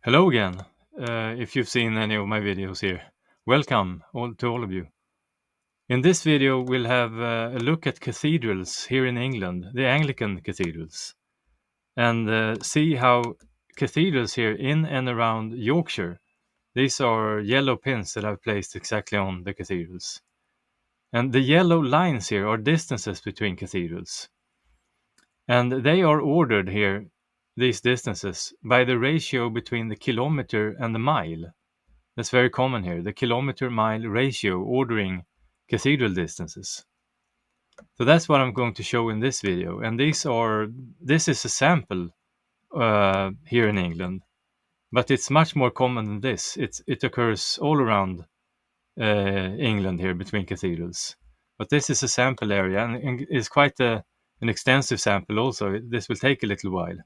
Hello again. If you've seen any of my videos here, welcome to all of you. In this video, we'll have a look at cathedrals here in England, the Anglican cathedrals, and see how cathedrals here in and around Yorkshire, these are yellow pins that I've placed exactly on the cathedrals. And the yellow lines here are distances between cathedrals. And they are ordered here, these distances, by the ratio between the kilometer and the mile. That's very common here, the kilometer-mile ratio ordering cathedral distances. So that's what I'm going to show in this video. And this is a sample here in England, but it's much more common than this. It occurs all around England here between cathedrals. But this is a sample area and it's quite an extensive sample also. This will take a little while.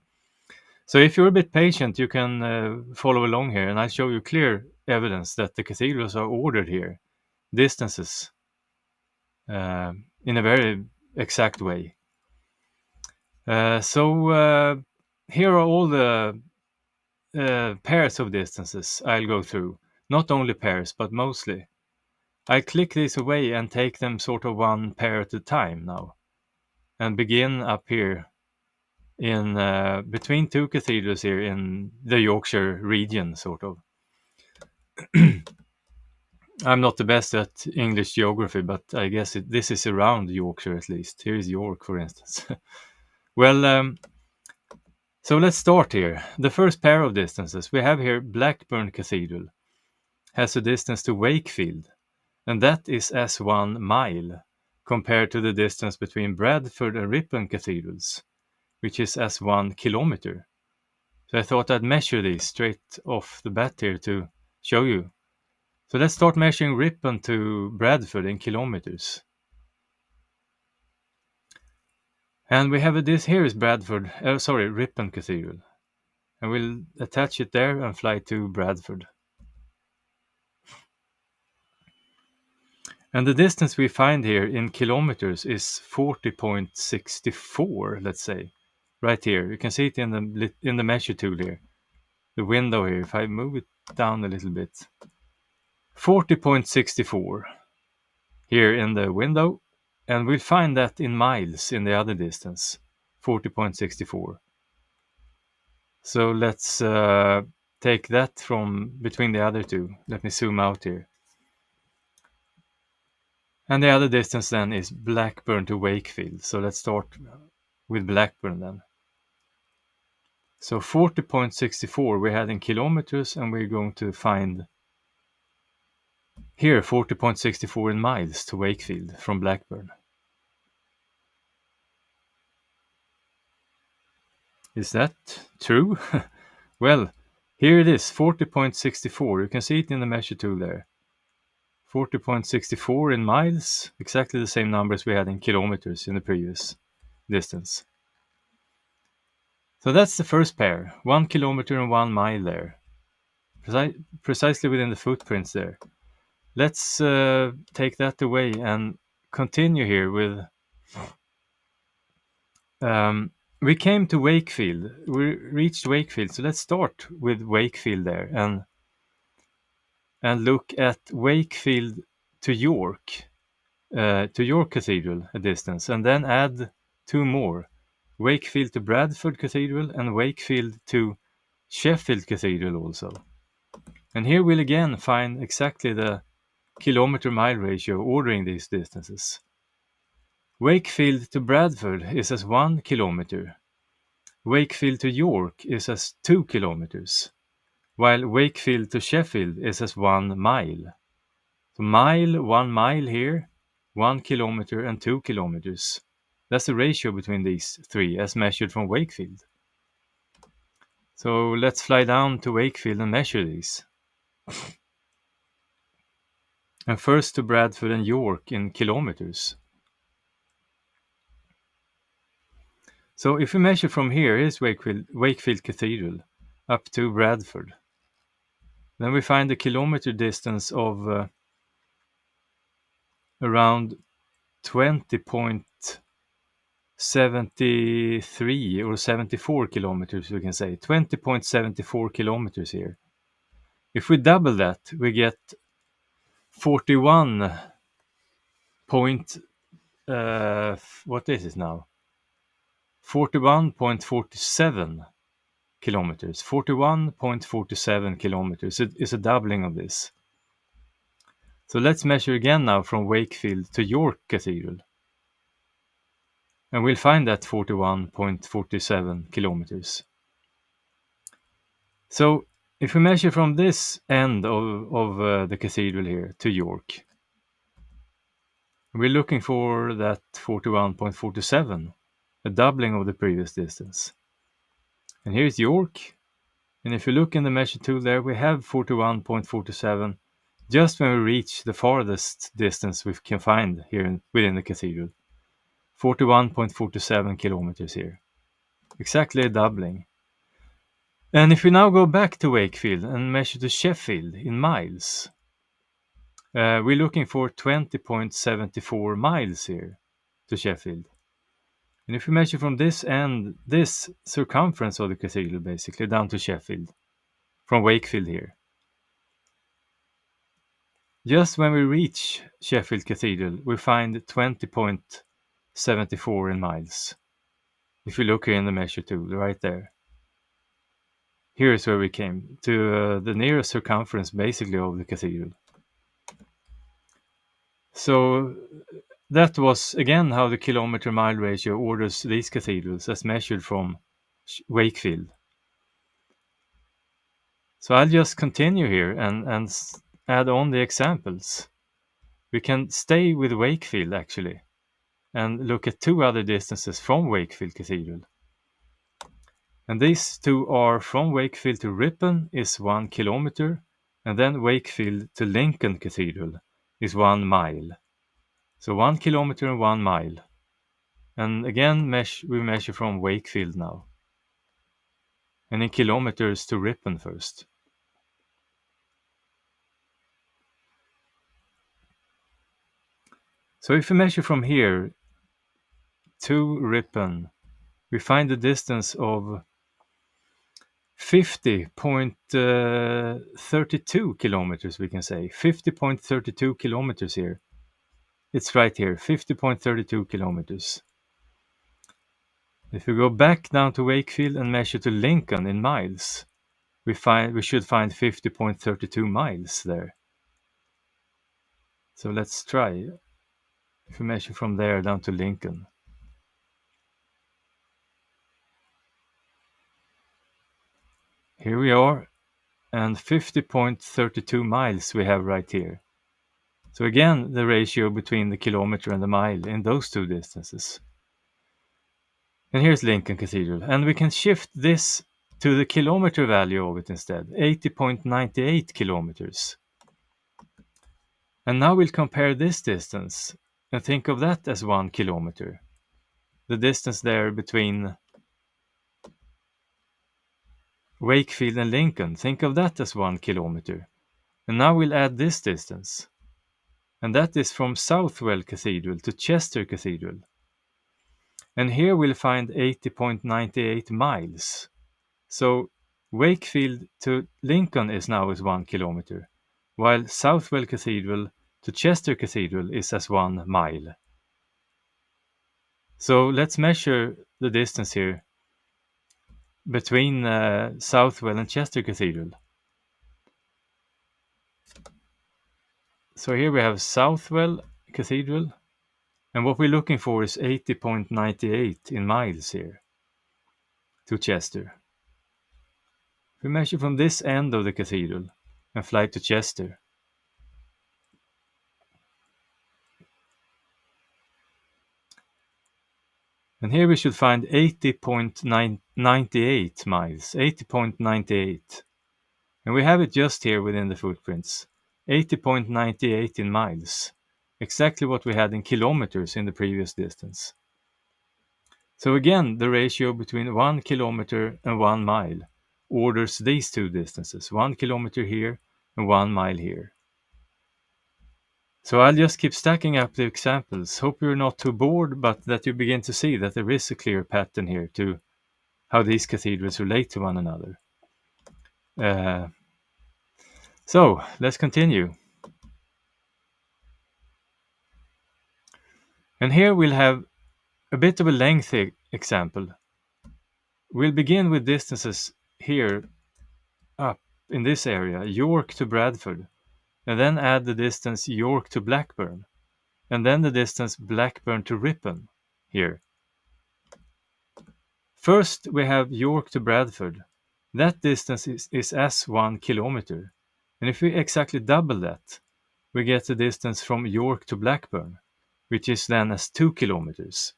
So if you're a bit patient, you can follow along here, and I'll show you clear evidence that the cathedrals are ordered here, distances, in a very exact way. So here are all the pairs of distances I'll go through. Not only pairs, but mostly. I click these away and take them sort of one pair at a time now, and begin up here in between two cathedrals here in the Yorkshire region, sort of. I'm not the best at English geography, but I guess this is around Yorkshire at least. Here is York, for instance. Well, so let's start here. The first pair of distances we have here, Blackburn Cathedral has a distance to Wakefield, and that is as 1 mile compared to the distance between Bradford and Ripon cathedrals, which is as 1 kilometer. So I thought I'd measure these straight off the bat here to show you. So let's start measuring Ripon to Bradford in kilometers. And we have this here is Ripon Cathedral. And we'll attach it there and fly to Bradford. And the distance we find here in kilometers is 40.64, let's say. Right here. You can see it in the measure tool here. The window here, if I move it down a little bit. 40.64 here in the window. And we'll find that in miles in the other distance. 40.64. So let's take that from between the other two. Let me zoom out here. And the other distance then is Blackburn to Wakefield. So let's start with Blackburn then. So 40.64 we had in kilometers, and we're going to find here 40.64 in miles to Wakefield from Blackburn. Is that true? Well, here it is, 40.64. You can see it in the measure tool there. 40.64 in miles, exactly the same numbers we had in kilometers in the previous distance. So that's the first pair, 1 kilometer and 1 mile there, precisely within the footprints there. Let's take that away and continue here with... we came to Wakefield, we reached Wakefield, so let's start with Wakefield there and look at Wakefield to York Cathedral, a distance, and then add two more, Wakefield to Bradford Cathedral and Wakefield to Sheffield Cathedral also. And here we'll again find exactly the kilometer-mile ratio ordering these distances. Wakefield to Bradford is as 1 kilometer. Wakefield to York is as 2 kilometers, while Wakefield to Sheffield is as 1 mile. So 1 mile here, 1 kilometer and 2 kilometers. That's the ratio between these three as measured from Wakefield. So let's fly down to Wakefield and measure these. And first to Bradford and York in kilometers. So if we measure from here, here's Wakefield Cathedral up to Bradford. Then we find a kilometer distance of around 20.8 73 or 74 kilometers, we can say 20.74 kilometers here. If we double that, we get 41 point what is it now? 41.47 kilometers. 41.47 kilometers. It is a doubling of this. So let's measure again now from Wakefield to York Cathedral. And we'll find that 41.47 kilometers. So if we measure from this end of the cathedral here to York, we're looking for that 41.47, a doubling of the previous distance. And here's York. And if you look in the measure tool there, we have 41.47 just when we reach the farthest distance we can find here within the cathedral. 41.47 kilometers here. Exactly a doubling. And if we now go back to Wakefield and measure to Sheffield in miles, we're looking for 20.74 miles here to Sheffield. And if we measure from this end, this circumference of the cathedral basically, down to Sheffield, from Wakefield here. Just when we reach Sheffield Cathedral, we find 20.74 in miles. If we look here in the measure tool, right there. Here is where we came, to the nearest circumference basically of the cathedral. So that was again how the kilometer-mile ratio orders these cathedrals as measured from Wakefield. So I'll just continue here and add on the examples. We can stay with Wakefield actually and look at two other distances from Wakefield Cathedral. And these two are from Wakefield to Ripon is 1 kilometer, and then Wakefield to Lincoln Cathedral is 1 mile. So 1 kilometer and 1 mile. And again, we measure from Wakefield now. And in kilometers to Ripon first. So if we measure from here to Ripon, we find the distance of 50.32 kilometers, we can say. 50.32 kilometers here. It's right here, 50.32 kilometers. If we go back down to Wakefield and measure to Lincoln in miles, we should find 50.32 miles there. So let's try. If we measure from there down to Lincoln. Here we are, and 50.32 miles we have right here. So again, the ratio between the kilometer and the mile in those two distances. And here's Lincoln Cathedral, and we can shift this to the kilometer value of it instead, 80.98 kilometers. And now we'll compare this distance and think of that as 1 kilometer. The distance there between Wakefield and Lincoln, think of that as 1 kilometer. And now we'll add this distance. And that is from Southwell Cathedral to Chester Cathedral. And here we'll find 80.98 miles. So Wakefield to Lincoln is now as 1 kilometer, while Southwell Cathedral to Chester Cathedral is as 1 mile. So let's measure the distance here between Southwell and Chester Cathedral. So here we have Southwell Cathedral, and what we're looking for is 80.98 in miles here to Chester. We measure from this end of the cathedral and fly to Chester. And here we should find 80.98 miles, 80.98. And we have it just here within the footprints, 80.98 in miles, exactly what we had in kilometers in the previous distance. So again, the ratio between 1 kilometer and 1 mile orders these two distances, 1 kilometer here and 1 mile here. So I'll just keep stacking up the examples. Hope you're not too bored, but that you begin to see that there is a clear pattern here to how these cathedrals relate to one another. So let's continue. And here we'll have a bit of a lengthy example. We'll begin with distances here up in this area, York to Bradford, and then add the distance York to Blackburn, and then the distance Blackburn to Ripon here. First, we have York to Bradford. That distance is as 1 kilometer. And if we exactly double that, we get the distance from York to Blackburn, which is then as 2 kilometers.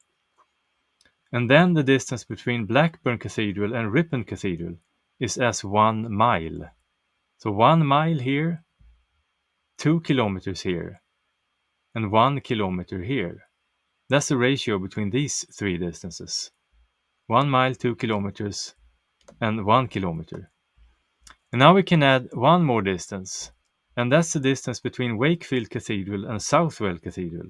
And then the distance between Blackburn Cathedral and Ripon Cathedral is as 1 mile. So 1 mile here, 2 kilometers here, and 1 kilometer here. That's the ratio between these three distances. 1 mile, 2 kilometers, and 1 kilometer. And now we can add one more distance, and that's the distance between Wakefield Cathedral and Southwell Cathedral.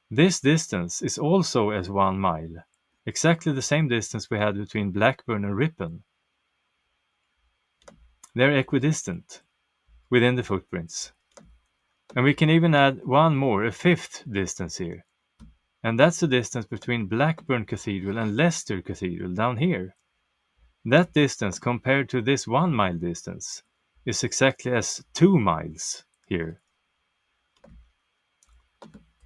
This distance is also as 1 mile, exactly the same distance we had between Blackburn and Ripon. They're equidistant within the footprints. And we can even add one more, a fifth distance here. And that's the distance between Blackburn Cathedral and Leicester Cathedral down here. That distance compared to this 1 mile distance is exactly as 2 miles here.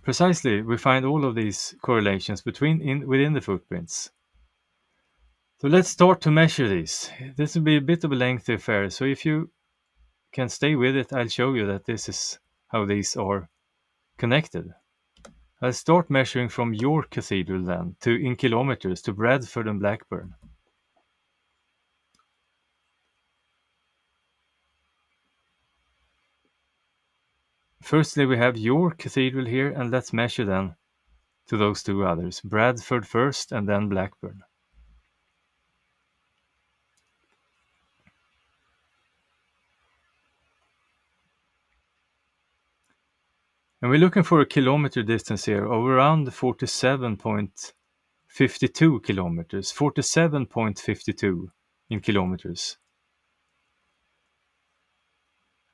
Precisely, we find all of these correlations within the footprints. So let's start to measure these. This will be a bit of a lengthy affair, so if you can stay with it, I'll show you that this is how these are connected. I'll start measuring from York Cathedral then, in kilometers, to Bradford and Blackburn. Firstly, we have York Cathedral here, and let's measure then to those two others, Bradford first and then Blackburn. And we're looking for a kilometer distance here of around 47.52 kilometers, 47.52 in kilometers.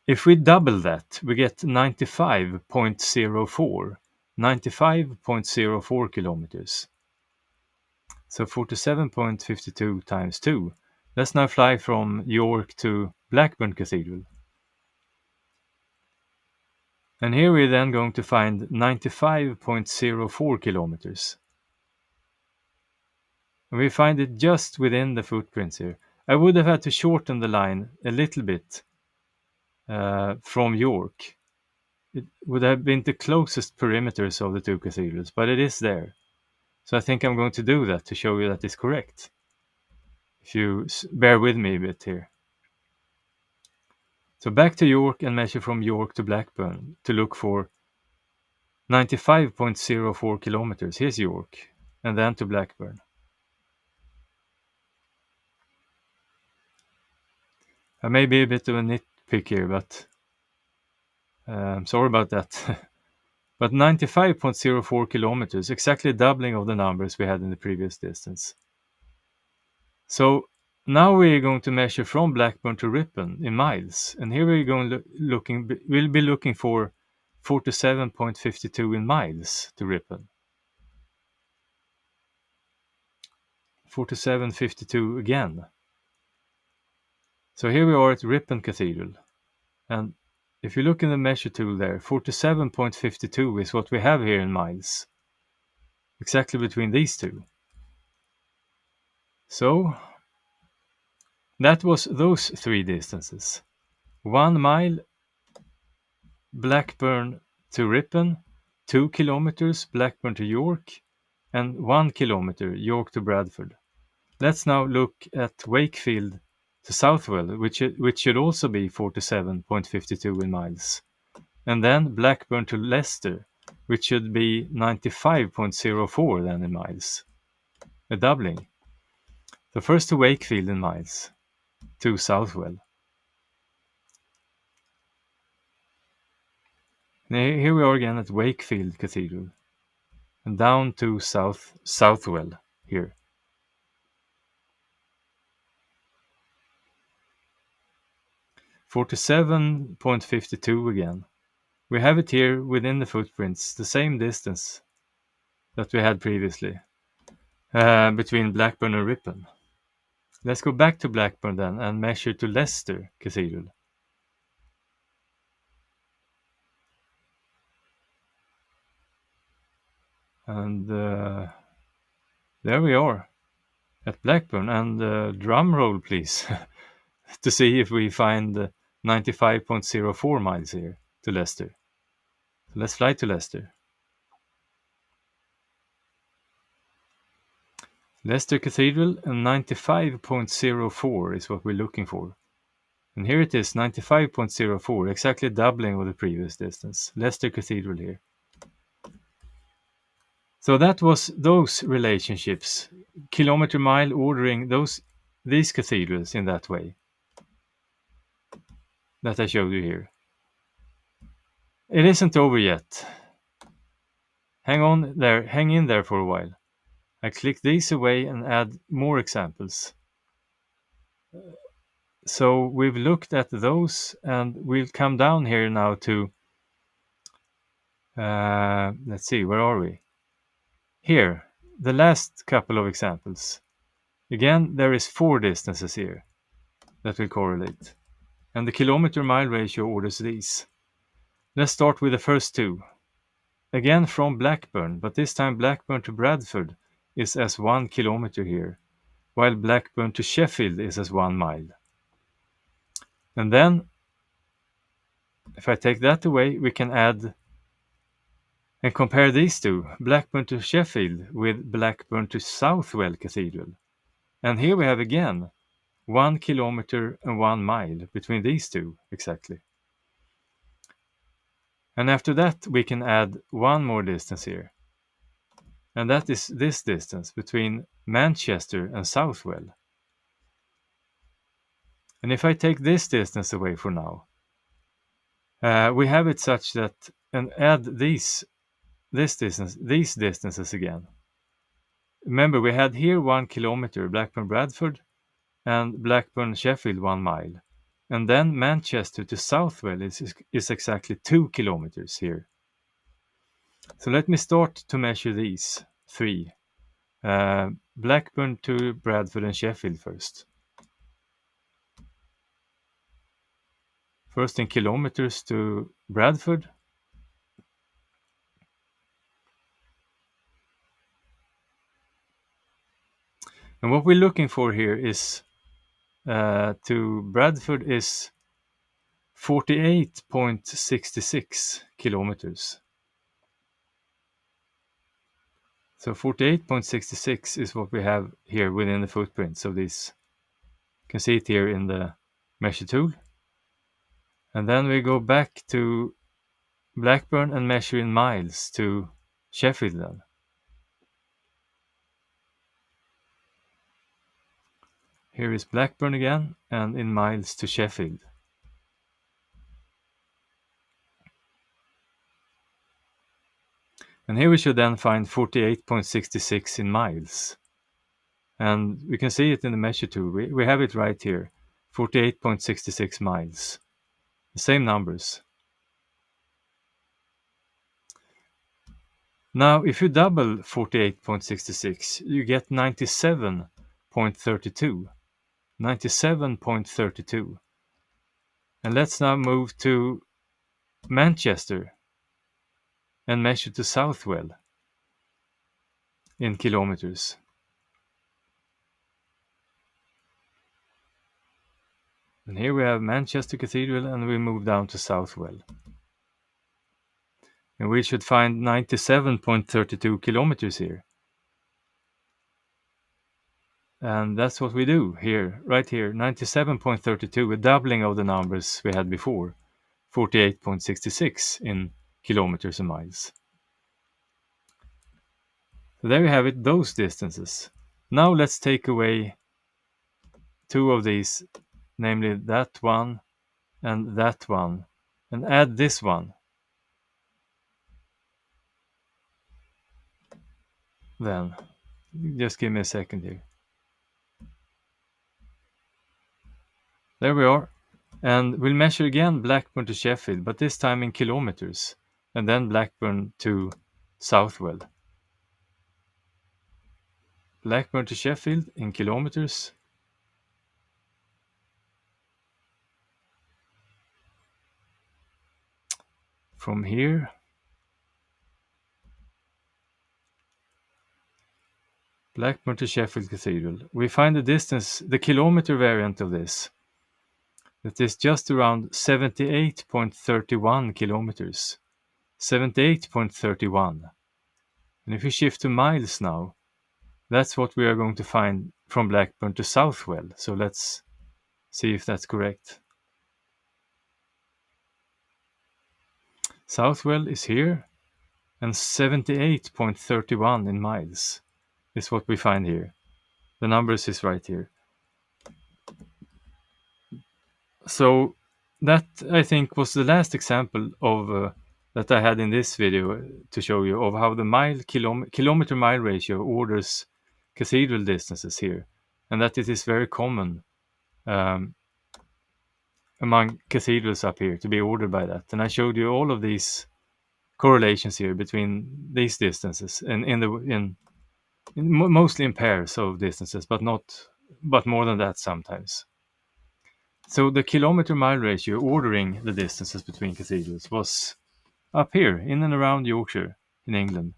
If we double that, we get 95.04 kilometers. So 47.52 times 2. Let's now fly from York to Blackburn Cathedral. And here we're then going to find 95.04 kilometers. And we find it just within the footprints here. I would have had to shorten the line a little bit from York. It would have been the closest perimeters of the two cathedrals, but it is there. So I think I'm going to do that to show you that it's correct. If you bear with me a bit here. So back to York and measure from York to Blackburn to look for 95.04 kilometers. Here's York, and then to Blackburn. I may be a bit of a nitpick here, but I'm sorry about that. But 95.04 kilometers, exactly doubling of the numbers we had in the previous distance. So now we're going to measure from Blackburn to Ripon in miles, and here we'll be looking for 47.52 in miles to Ripon. 47.52 again. So here we are at Ripon Cathedral, and if you look in the measure tool there, 47.52 is what we have here in miles, exactly between these two. So that was those three distances. 1 mile Blackburn to Ripon, 2 kilometers Blackburn to York, and 1 kilometer York to Bradford. Let's now look at Wakefield to Southwell, which should also be 47.52 in miles. And then Blackburn to Leicester, which should be 95.04 then in miles. A doubling. So first to Wakefield in miles, to Southwell. Here we are again at Wakefield Cathedral. And down to Southwell here. (47.52) again. We have it here within the footprints, the same distance that we had previously between Blackburn and Ripon. Let's go back to Blackburn then and measure to Leicester Cathedral. And there we are at Blackburn. And drum roll, please, to see if we find 95.04 miles here to Leicester. So let's fly to Leicester. Leicester Cathedral, and 95.04 is what we're looking for. And here it is, 95.04, exactly doubling of the previous distance. Leicester Cathedral here. So that was those relationships, kilometer mile ordering these cathedrals in that way that I showed you here. It isn't over yet. Hang in there for a while. I click these away and add more examples. So we've looked at those, and we'll come down here now to, let's see, where are we? Here, the last couple of examples. Again, there is 4 distances here that will correlate. And the kilometer-mile ratio orders these. Let's start with the first 2. Again from Blackburn, but this time Blackburn to Bradford is as 1 kilometer here, while Blackburn to Sheffield is as 1 mile. And then, if I take that away, we can add and compare these two, Blackburn to Sheffield with Blackburn to Southwell Cathedral. And here we have again 1 kilometer and 1 mile between these two, exactly. And after that, we can add one more distance here. And that is this distance between Manchester and Southwell. And if I take this distance away for now, we have it such that, and add these distances again. Remember, we had here 1 kilometer, Blackburn Bradford, and Blackburn Sheffield 1 mile. And then Manchester to Southwell is exactly 2 kilometers here. So let me start to measure these 3. Blackburn to Bradford and Sheffield first. First in kilometers to Bradford. And what we're looking for here is to Bradford is 48.66 kilometers. So 48.66 is what we have here within the footprint. So this, you can see it here in the measure tool. And then we go back to Blackburn and measure in miles to Sheffield then. Here is Blackburn again, and in miles to Sheffield. And here we should then find 48.66 in miles. And we can see it in the measure tool. We have it right here, 48.66 miles. The same numbers. Now, if you double 48.66, you get 97.32. 97.32. And let's now move to Manchester and measure to Southwell in kilometers. And here we have Manchester Cathedral, and we move down to Southwell. And we should find 97.32 kilometers here. And that's what we do here, right here, 97.32, a doubling of the numbers we had before, 48.66 in kilometers and miles. So there you have it, those distances. Now let's take away 2 of these, namely that one, and add this one. then. Just give me a second here. There we are. And we'll measure again Blackburn to Sheffield, but this time in kilometers. And then Blackburn to Southwell. Blackburn to Sheffield in kilometers. From here. Blackburn to Sheffield Cathedral. We find the distance, the kilometer variant of this. That is just around 78.31 kilometers. 78.31. And if we shift to miles now, that's what we are going to find from Blackburn to Southwell. So let's see if that's correct. Southwell is here, and 78.31 in miles is what we find here. The numbers is right here. So that, I think, was the last example of that I had in this video to show you of how the kilometer mile ratio orders cathedral distances here, and that it is very common among cathedrals up here to be ordered by that. And I showed you all of these correlations here between these distances and mostly in pairs of distances, but more than that sometimes. So the kilometer mile ratio ordering the distances between cathedrals was up here in and around Yorkshire in England.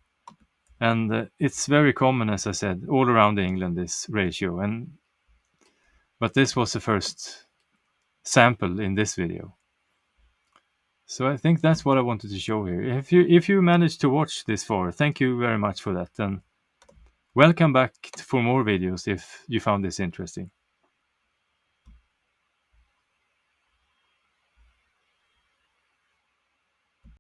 And it's very common, as I said, all around England, this ratio. But this was the first sample in this video. So I think that's what I wanted to show here. If you managed to watch this far, thank you very much for that. And welcome back for more videos if you found this interesting.